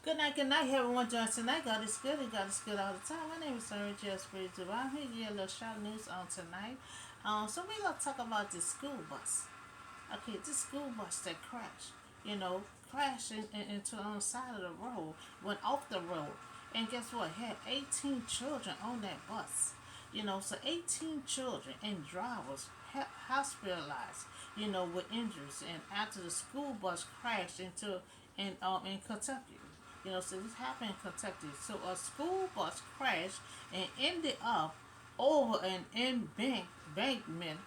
Good night, everyone. Join tonight. God is good, and God is good all the time. My name is Sarah Jess Bridge. I'm here to give you a little short news on tonight. So we're gonna talk about this school bus. Okay, this school bus that crashed. You know, crashed into on the side of the road, went off the road, and guess what? Had 18 children on that bus. So 18 children and drivers hospitalized. With injuries, and after the school bus crashed in Kentucky. So this happened in Kentucky. So a school bus crashed and ended up over an embankment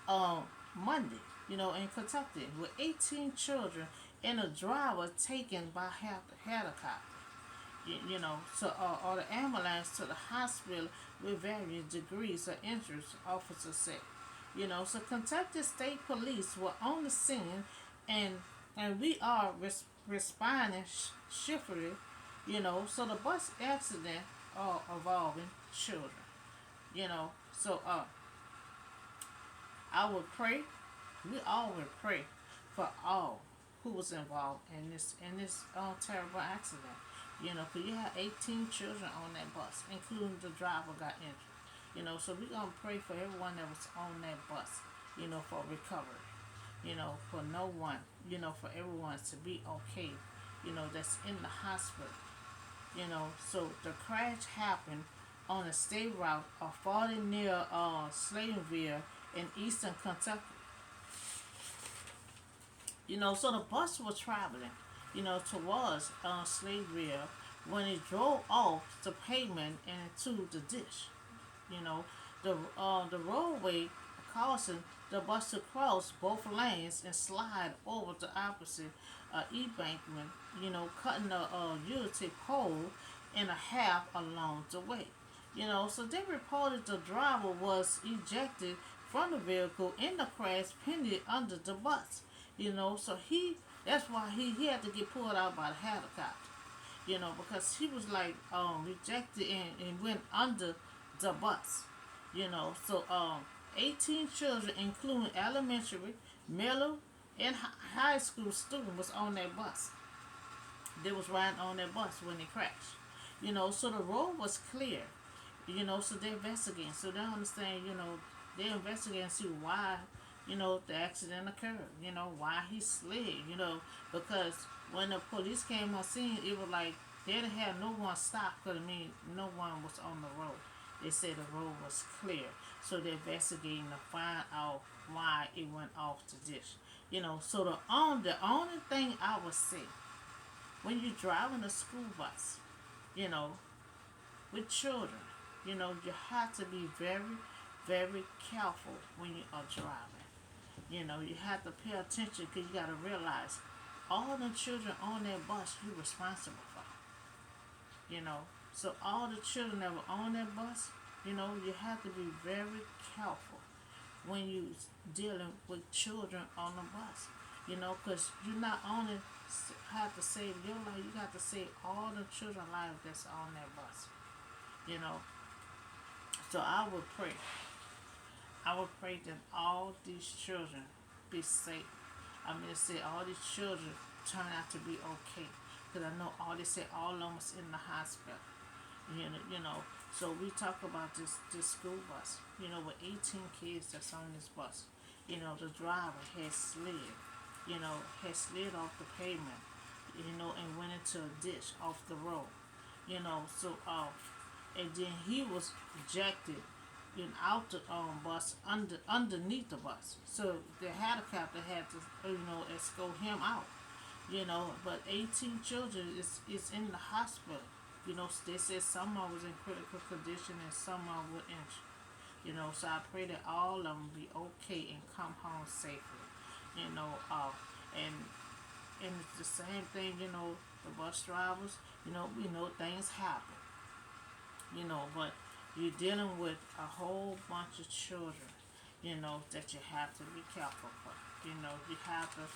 on Monday, in Kentucky, with 18 children and a driver taken by helicopter. Or the ambulance to the hospital with various degrees of injuries, officers said. So Kentucky State Police were on the scene, and we are responding swiftly. So the bus accident involving children. So I would pray. We all would pray for all who was involved in this terrible accident. Cause you had 18 children on that bus, including the driver got injured. So we're gonna pray for everyone that was on that bus. For recovery. For no one. For everyone to be okay. That's in the hospital. So the crash happened on a state route of 40 near Slaytonville in eastern Kentucky. So the bus was traveling, towards Slaytonville when it drove off the pavement and into the ditch. You know, the roadway causing the bus to cross both lanes and slide over the opposite embankment. Cutting the utility pole in a half along the way. So they reported the driver was ejected from the vehicle in the crash, pinned under the bus. So that's why he had to get pulled out by the helicopter. Because he was like rejected and went under the bus. 18 children, including elementary, middle, and high school students, was on that bus. They was riding on that bus when it crashed. So the road was clear. So they're investigating. So they understand. They investigate and see why. The accident occurred. Why he slid. Because when the police came on scene, it was like they didn't have no one stopped. Cause no one was on the road. They said the road was clear. So they're investigating to find out why it went off the ditch. So the only thing I would say when you're driving a school bus, you know, with children, you have to be very, very careful when you are driving. You have to pay attention because you got to realize all the children on that bus you're responsible for. You know, so all the children that were on that bus, you have to be very careful when you dealing with children on the bus. Because you not only have to save your life, you got to save all the children's lives that's on that bus. You know, so I would pray that all these children be safe. I mean, say all these children turn out to be okay. Because I know they say all of them was in the hospital. So we talk about this school bus. With 18 kids that's on this bus. The driver had slid. Had slid off the pavement. And went into a ditch off the road. And then he was ejected out the bus underneath the bus. So the helicopter had to escort him out. But 18 children is in the hospital. They said some of them was in critical condition and some of them were injured. So I pray that all of them be okay and come home safely. And it's the same thing. The bus drivers. We know things happen. But you're dealing with a whole bunch of children, that you have to be careful for. You have to,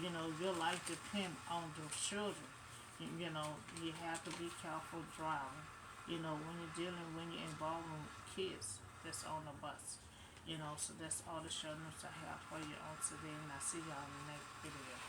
your life depends on those children. You have to be careful driving. When you're involving kids that's on the bus. So that's all the show notes I have for you on today, and I'll see y'all in the next video.